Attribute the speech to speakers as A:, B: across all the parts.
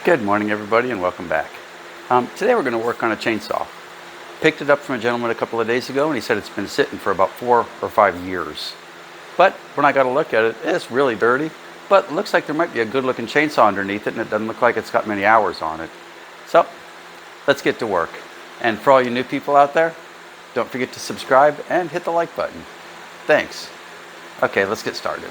A: Good morning, everybody, and welcome back. Today we're going to work on a chainsaw. Picked it up from a gentleman a couple of days ago, and he said it's been sitting for about 4 or 5 years. But when I got a look at it, it's really dirty, but it looks like there might be a good-looking chainsaw underneath it, and it doesn't look like it's got many hours on it. So, let's get to work. And for all you new people out there, don't forget to subscribe and hit the like button. Thanks. Okay, let's get started.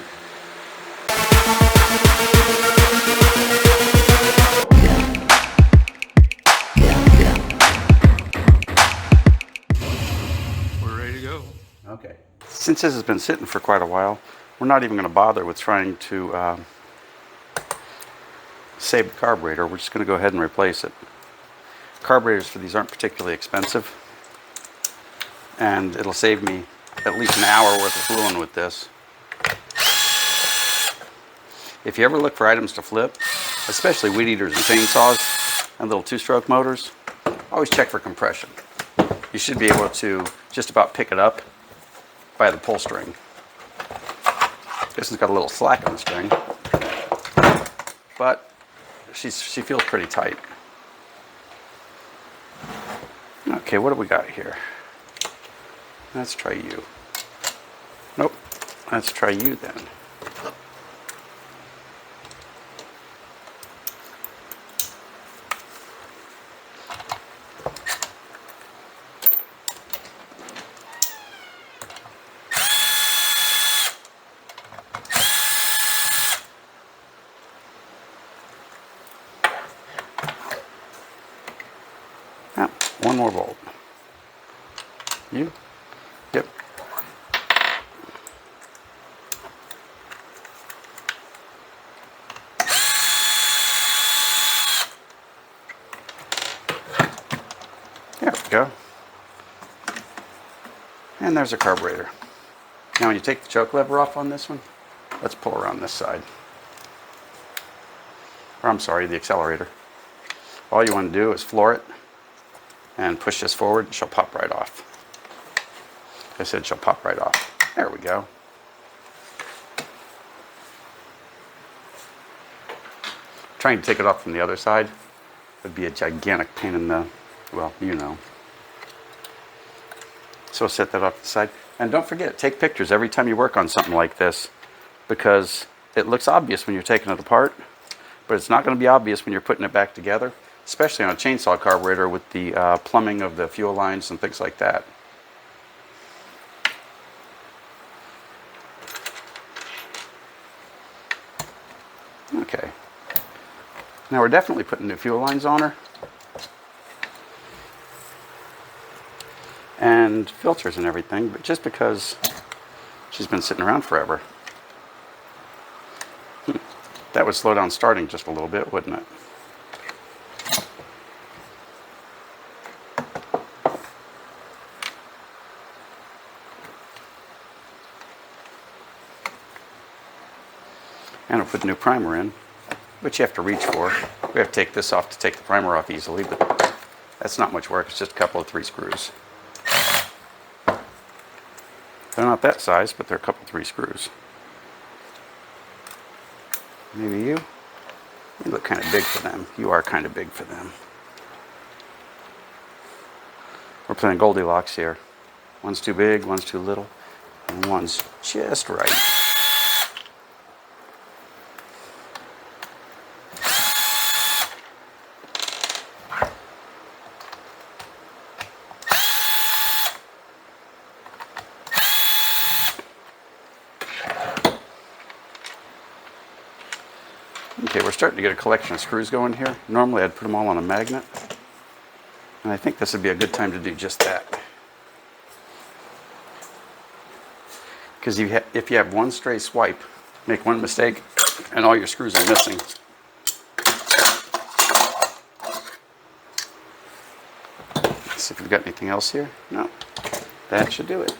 A: Okay. Since this has been sitting for quite a while, we're not even going to bother with trying to save the carburetor. We're just going to go ahead and replace it. Carburetors for these aren't particularly expensive, and it'll save me at least an hour worth of fooling with this. If you ever look for items to flip, especially weed eaters and chainsaws and little two-stroke motors, always check for compression. You should be able to just about pick it up by the pull string. This one's got a little slack on the string, but she feels pretty tight. Okay, what do we got here? Let's try you. Nope, let's try you then. One more bolt. You? Yep. There we go. And there's a carburetor. Now when you take the choke lever off on this one, let's pull around this side. Or I'm sorry, the accelerator. All you want to do is floor it and push this forward, and she'll pop right off. I said she'll pop right off. There we go. Trying to take it off from the other side would be a gigantic pain in the, well, you know. So set that off to the side. And don't forget, take pictures every time you work on something like this, because it looks obvious when you're taking it apart, but it's not going to be obvious when you're putting it back together, especially on a chainsaw carburetor with the plumbing of the fuel lines and things like that. Okay. Now we're definitely putting new fuel lines on her. And filters and everything, but just because she's been sitting around forever. That would slow down starting just a little bit, wouldn't it? And I'll put a new primer in, which you have to reach for. We have to take this off to take the primer off easily, but that's not much work. It's just a couple of 3 screws. They're not that size, but they're a couple of 3 screws. Maybe you? You look kind of big for them. You are kind of big for them. We're playing Goldilocks here. One's too big, one's too little, and one's just right. Okay, we're starting to get a collection of screws going here. Normally I'd put them all on a magnet, and I think this would be a good time to do just that. Because if you have one stray swipe, make one mistake, and all your screws are missing. Let's see if we've got anything else here. No, that should do it.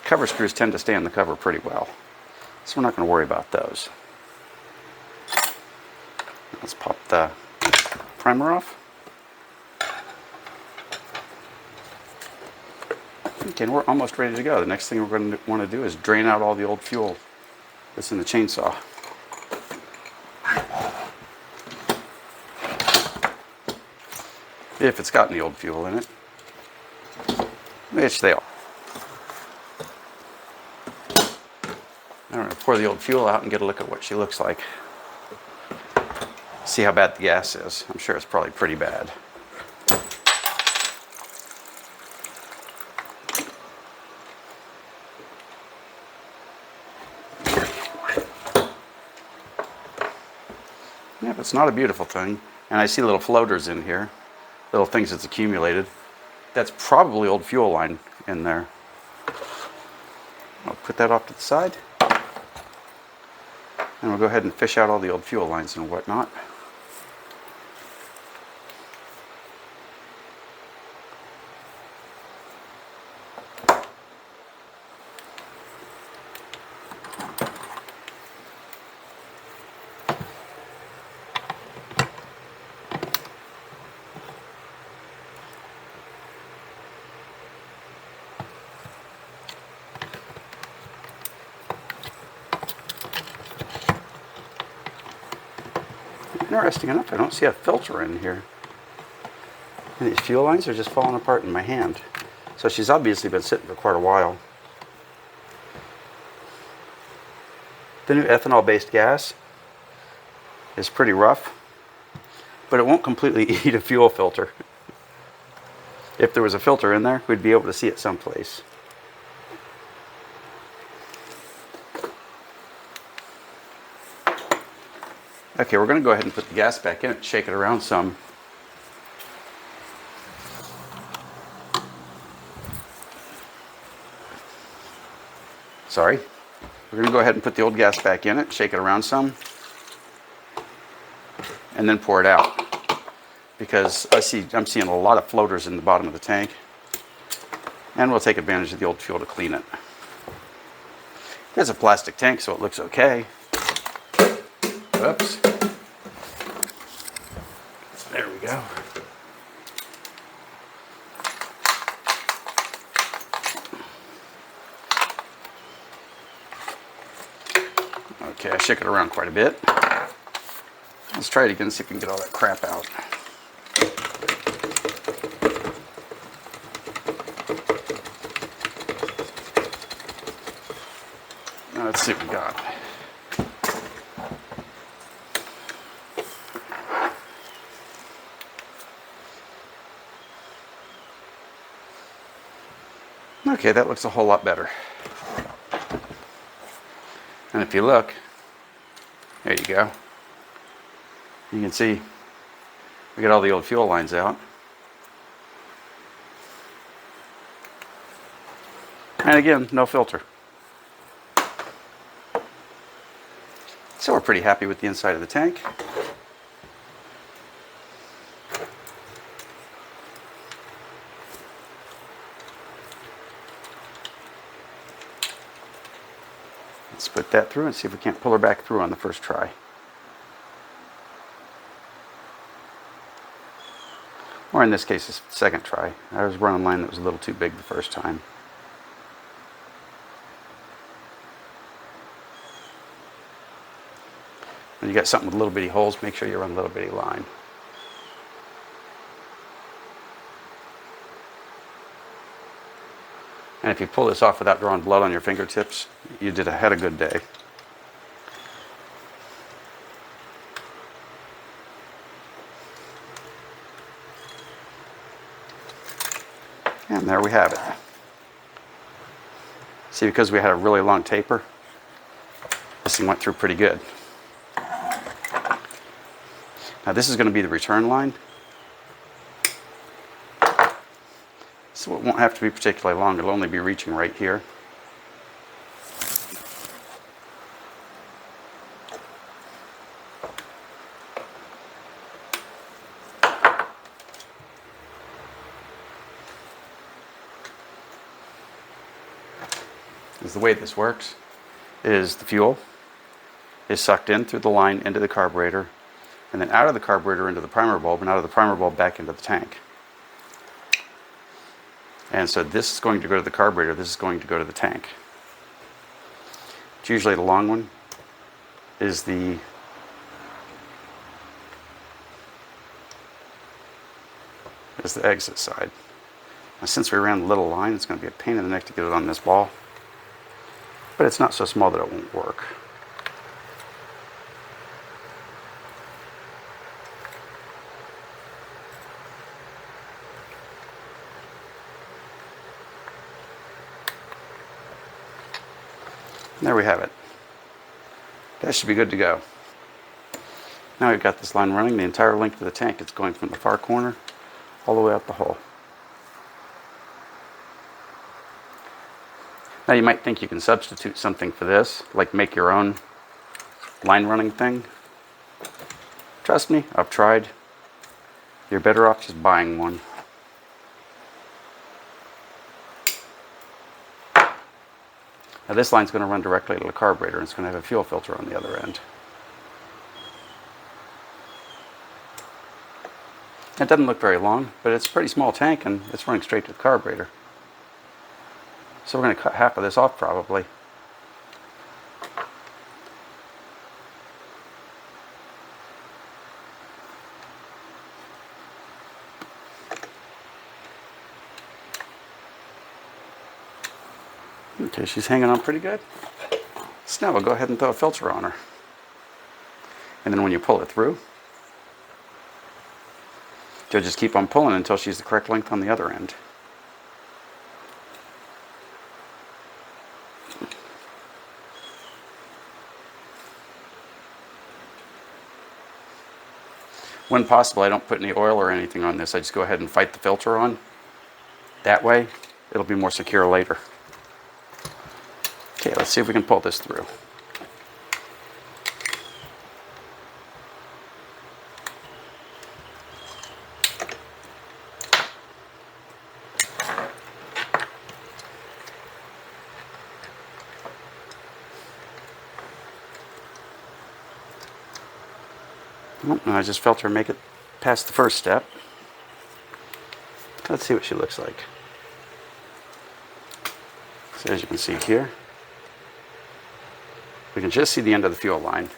A: Cover screws tend to stay on the cover pretty well, so we're not going to worry about those. Let's pop the primer off. Okay, and we're almost ready to go. The next thing we're going to want to do is drain out all the old fuel that's in the chainsaw. if it's got any old fuel in it, which they all. I'm going to pour the old fuel out and get a look at what she looks like. See how bad the gas is. I'm sure it's probably pretty bad. Yeah, but it's not a beautiful thing. And I see little floaters in here, little things that's accumulated. That's probably old fuel line in there. I'll put that off to the side. And we'll go ahead and fish out all the old fuel lines and whatnot. Interesting enough, I don't see a filter in here. And these fuel lines are just falling apart in my hand. So she's obviously been sitting for quite a while. The new ethanol-based gas is pretty rough, but it won't completely eat a fuel filter. If there was a filter in there, we'd be able to see it someplace. Okay, we're going to go ahead and put the gas back in it, shake it around some. Sorry. We're going to go ahead and put the old gas back in it, shake it around some, and then pour it out. Because I'm seeing a lot of floaters in the bottom of the tank. And we'll take advantage of the old fuel to clean it. There's a plastic tank, so it looks okay. Whoops. There we go. Okay, I shook it around quite a bit. Let's try it again and see if we can get all that crap out. Now let's see what we got. Okay, that looks a whole lot better. And if you look, there you go. You can see we got all the old fuel lines out. And again, no filter. So we're pretty happy with the inside of the tank. Let's put that through and see if we can't pull her back through on the first try. Or in this case, it's the second try. I was running a line that was a little too big the first time. When you got something with little bitty holes, make sure you run a little bitty line. And if you pull this off without drawing blood on your fingertips, you had a good day. And there we have it. See, because we had a really long taper, this thing went through pretty good. Now this is going to be the return line. So it won't have to be particularly long, it'll only be reaching right here. The way this works is the fuel is sucked in through the line into the carburetor, and then out of the carburetor into the primer bulb, and out of the primer bulb back into the tank. And so this is going to go to the carburetor, this is going to go to the tank. It's usually the long one is is the exit side. Now, since we ran the little line, it's going to be a pain in the neck to get it on this ball. But it's not so small that it won't work. And there we have it. That should be good to go. Now we've got this line running the entire length of the tank. It's going from the far corner all the way up the hole. Now you might think you can substitute something for this, like make your own line running thing. Trust me, I've tried. You're better off just buying one. Now this line's going to run directly to the carburetor, and it's going to have a fuel filter on the other end. It doesn't look very long, but it's a pretty small tank and it's running straight to the carburetor. So we're going to cut half of this off probably. Okay, she's hanging on pretty good. So now we'll go ahead and throw a filter on her. And then when you pull it through, you'll just keep on pulling until she's the correct length on the other end. When possible, I don't put any oil or anything on this. I just go ahead and fight the filter on. That way, it'll be more secure later. Okay, let's see if we can pull this through. And I just felt her make it past the first step. Let's see what she looks like. So as you can see here, we can just see the end of the fuel line.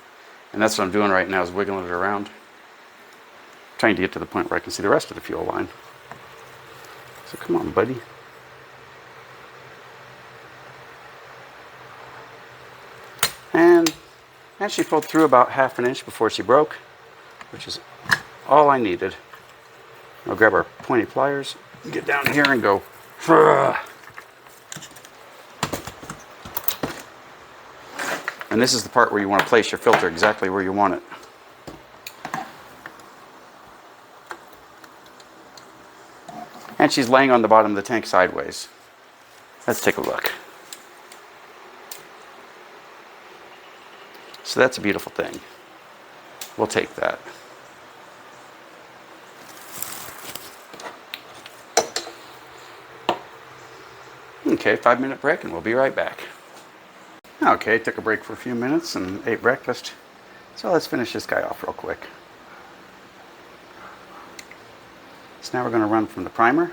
A: And that's what I'm doing right now, is wiggling it around, trying to get to the point where I can see the rest of the fuel line. So come on, buddy. And she pulled through about 1/2 inch before she broke, which is all I needed. I'll grab our pointy pliers, get down here and go. And this is the part where you want to place your filter exactly where you want it. And she's laying on the bottom of the tank sideways. Let's take a look. So that's a beautiful thing. We'll take that. Okay, 5-minute break and we'll be right back. Okay, took a break for a few minutes and ate breakfast. So let's finish this guy off real quick. So now we're going to run from the primer.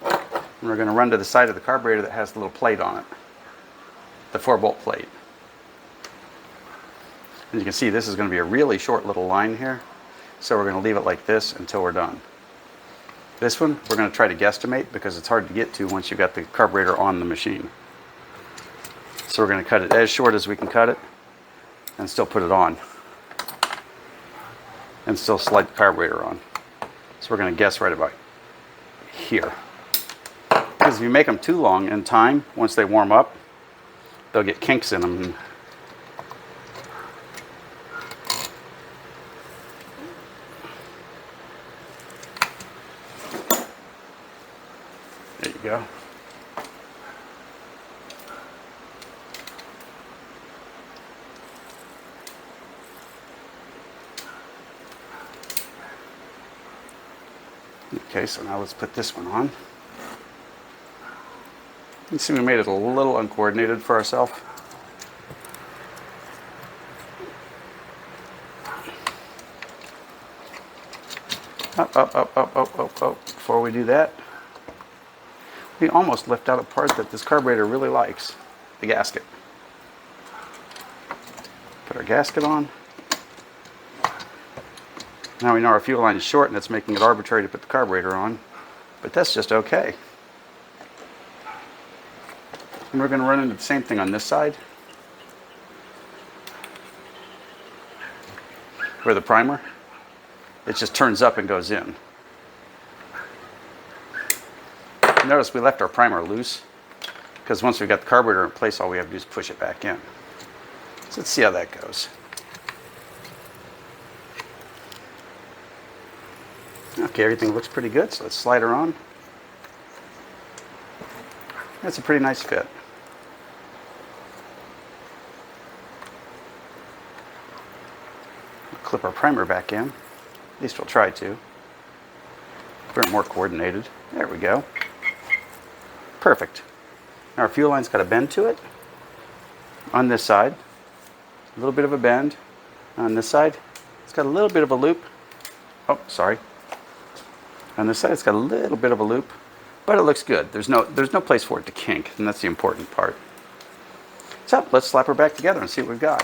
A: And we're going to run to the side of the carburetor that has the little plate on it. The 4-bolt plate. And you can see this is going to be a really short little line here. So we're going to leave it like this until we're done. This one, we're going to try to guesstimate because it's hard to get to once you've got the carburetor on the machine. So we're going to cut it as short as we can cut it and still put it on. And still slide the carburetor on. So we're going to guess right about here. Because if you make them too long in time, once they warm up, they'll get kinks in them. There you go. Okay, so now let's put this one on. You see we made it a little uncoordinated for ourselves. Up. Before we do that, we almost left out a part that this carburetor really likes, the gasket. Put our gasket on. Now we know our fuel line is short and it's making it arbitrary to put the carburetor on. but that's just okay. And we're going to run into the same thing on this side, where the primer, it just turns up and goes in. Notice we left our primer loose, because once we've got the carburetor in place, all we have to do is push it back in. So let's see how that goes. Okay, everything looks pretty good, so let's slide her on. That's a pretty nice fit. We'll clip our primer back in. At least we'll try to. We're more coordinated. There we go. Perfect. Now our fuel line's got a bend to it on this side. A little bit of a bend on this side. It's got a little bit of a loop. Oh, sorry. On this side, it's got a little bit of a loop, but it looks good. There's no place for it to kink, and that's the important part. So let's slap her back together and see what we've got.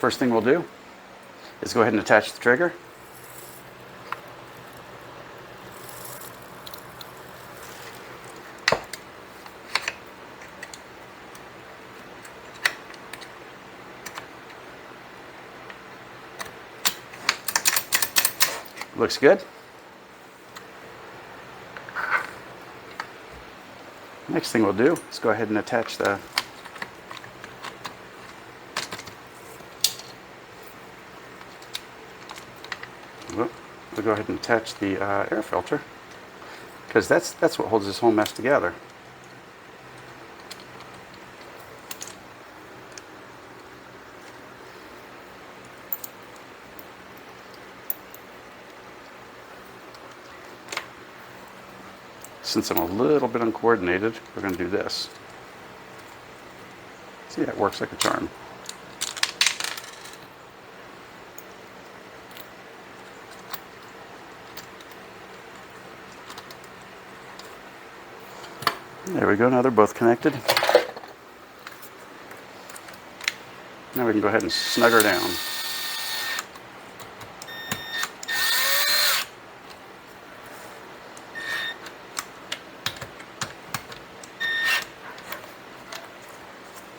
A: First thing we'll do is go ahead and attach the trigger. Looks good. Next thing we'll do is go ahead and attach the we'll go ahead and attach the air filter, because that's what holds this whole mess together. Since I'm a little bit uncoordinated, we're going to do this. See, that works like a charm. There we go, now they're both connected. Now we can go ahead and snug her down.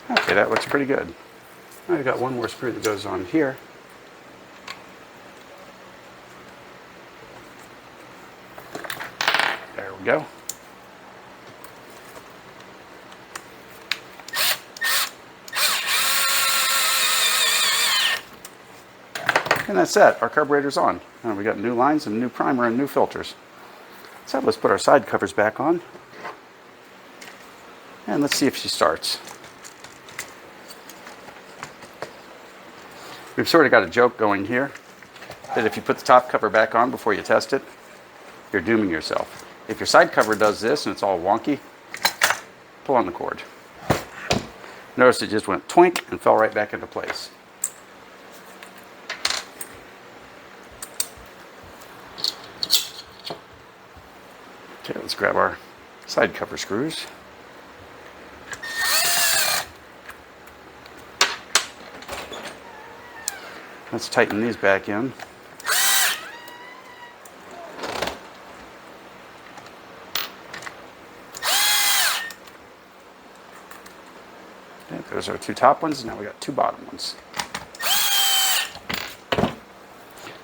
A: Okay, that looks pretty good. Now I've got one more screw that goes on here. There we go. And that's it. Our carburetor's on. And we got new lines and new primer and new filters. So let's put our side covers back on. And let's see if she starts. We've sort of got a joke going here that if you put the top cover back on before you test it, you're dooming yourself. If your side cover does this and it's all wonky, pull on the cord. Notice it just went twink and fell right back into place. Okay, let's grab our side cover screws. Let's tighten these back in. Okay, those are two top ones, now we got two bottom ones.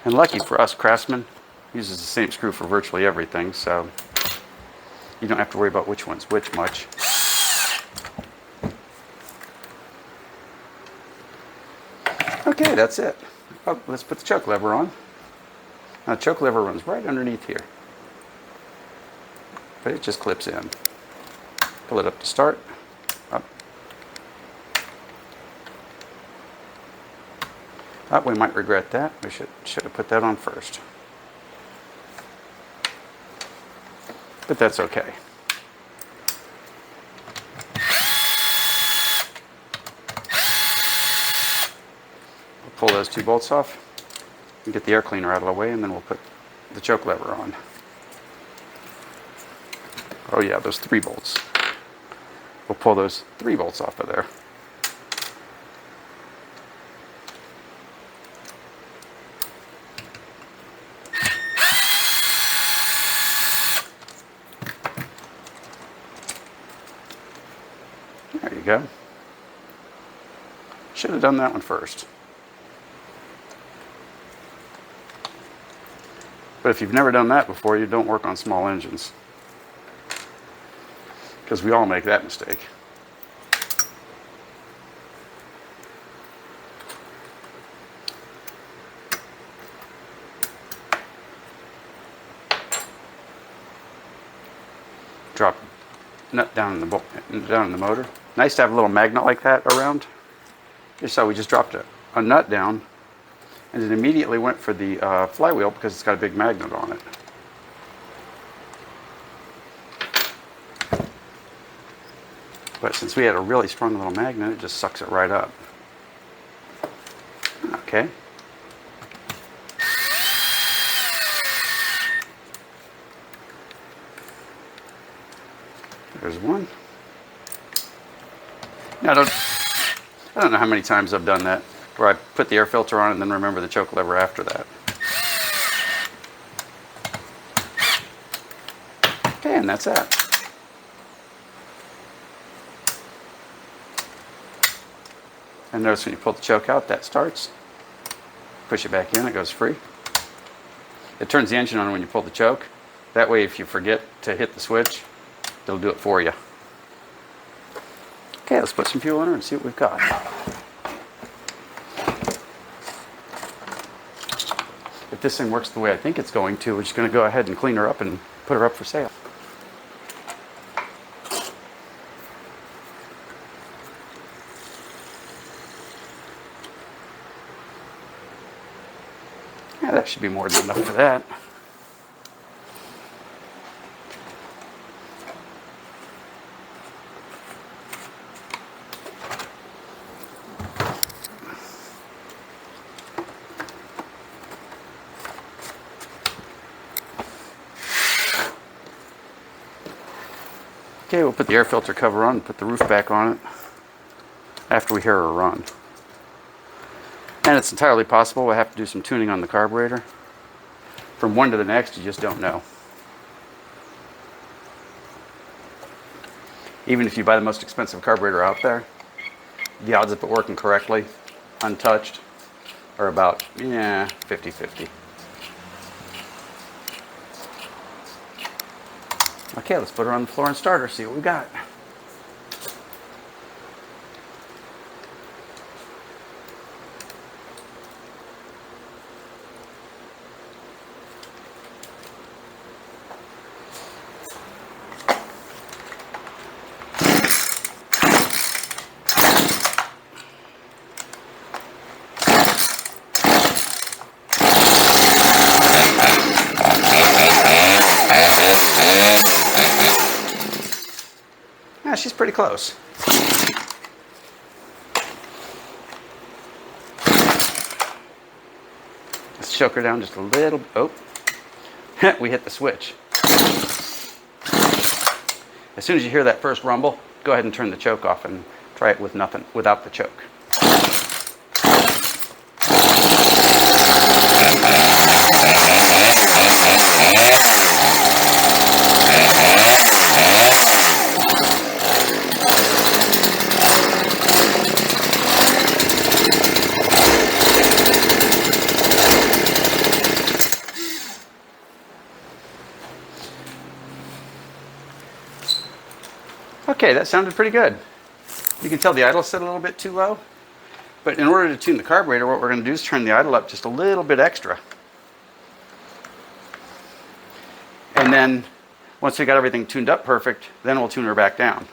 A: And lucky for us, Craftsman uses the same screw for virtually everything, so you don't have to worry about which one's which much. Okay, that's it. Oh, let's put the choke lever on. Now the choke lever runs right underneath here, but it just clips in. Pull it up to start. Up. Oh, we might regret that. We should have put that on first. But that's okay. Pull those two bolts off and get the air cleaner out of the way, and then we'll put the choke lever on. Oh yeah, those 3 bolts. We'll pull those 3 bolts off of there. we go. Should have done that one first. But if you've never done that before, you don't work on small engines. Because we all make that mistake. Drop nut down in the motor. Nice to have a little magnet like that around. You saw we just dropped a nut down, and it immediately went for the flywheel because it's got a big magnet on it. But since we had a really strong little magnet, it just sucks it right up. Okay. There's one. Now, I don't know how many times I've done that, where I put the air filter on and then remember the choke lever after that. Okay, and that's that. And notice when you pull the choke out, that starts. Push it back in, it goes free. It turns the engine on when you pull the choke. That way, if you forget to hit the switch, it'll do it for you. Okay, let's put some fuel in her and see what we've got. If this thing works the way I think it's going to, we're just going to go ahead and clean her up and put her up for sale. Yeah, that should be more than enough for that. Okay, we'll put the air filter cover on and put the roof back on it after we hear her run. And it's entirely possible we'll have to do some tuning on the carburetor. From one to the next, you just don't know. Even if you buy the most expensive carburetor out there, the odds of it working correctly, untouched, are about 50-50. Okay, let's put her on the floor and start her, see what we got. Yeah, she's pretty close. Let's choke her down just a little. Oh, we hit the switch. As soon as you hear that first rumble, go ahead and turn the choke off and try it with nothing, without the choke. Okay, that sounded pretty good. You can tell the idle set a little bit too low, but in order to tune the carburetor, what we're going to do is turn the idle up just a little bit extra. And then, once we got everything tuned up perfect, then we'll tune her back down.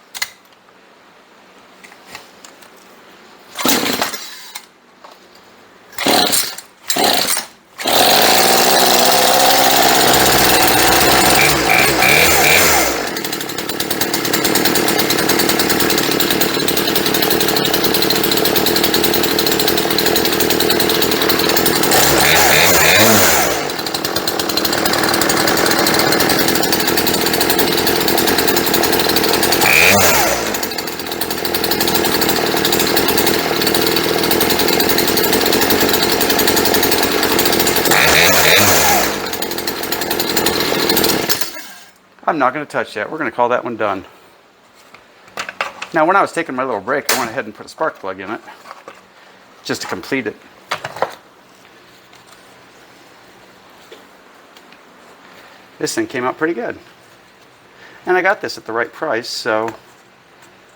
A: I'm not going to touch that. We're going to call that one done. Now, when I was taking my little break, I went ahead and put a spark plug in it just to complete it. This thing came out pretty good. And I got this at the right price, so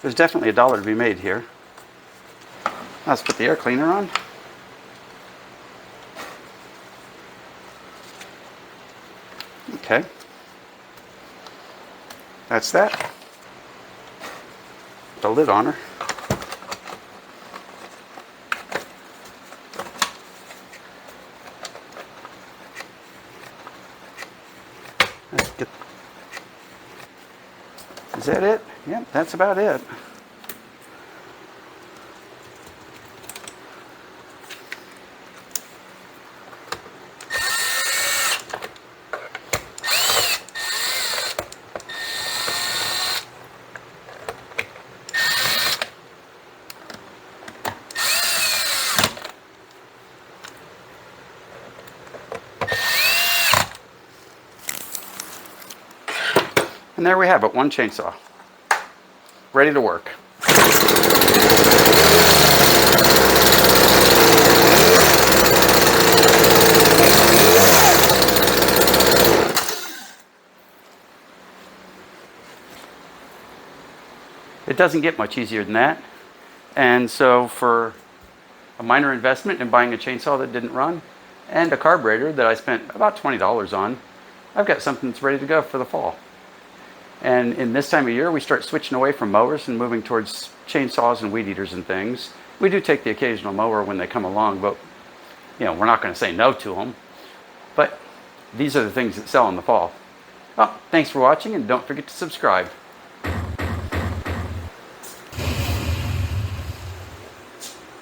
A: there's definitely a dollar to be made here. Let's put the air cleaner on. Okay. That's that. The lid on her. Let's get. Is that it? Yep, that's about it. And there we have it, one chainsaw, ready to work. It doesn't get much easier than that. And so for a minor investment in buying a chainsaw that didn't run and a carburetor that I spent about $20 on, I've got something that's ready to go for the fall. And in this time of year, we start switching away from mowers and moving towards chainsaws and weed eaters and things. We do take the occasional mower when they come along, but we're not going to say no to them. But these are the things that sell in the fall. Well, thanks for watching, and don't forget to subscribe.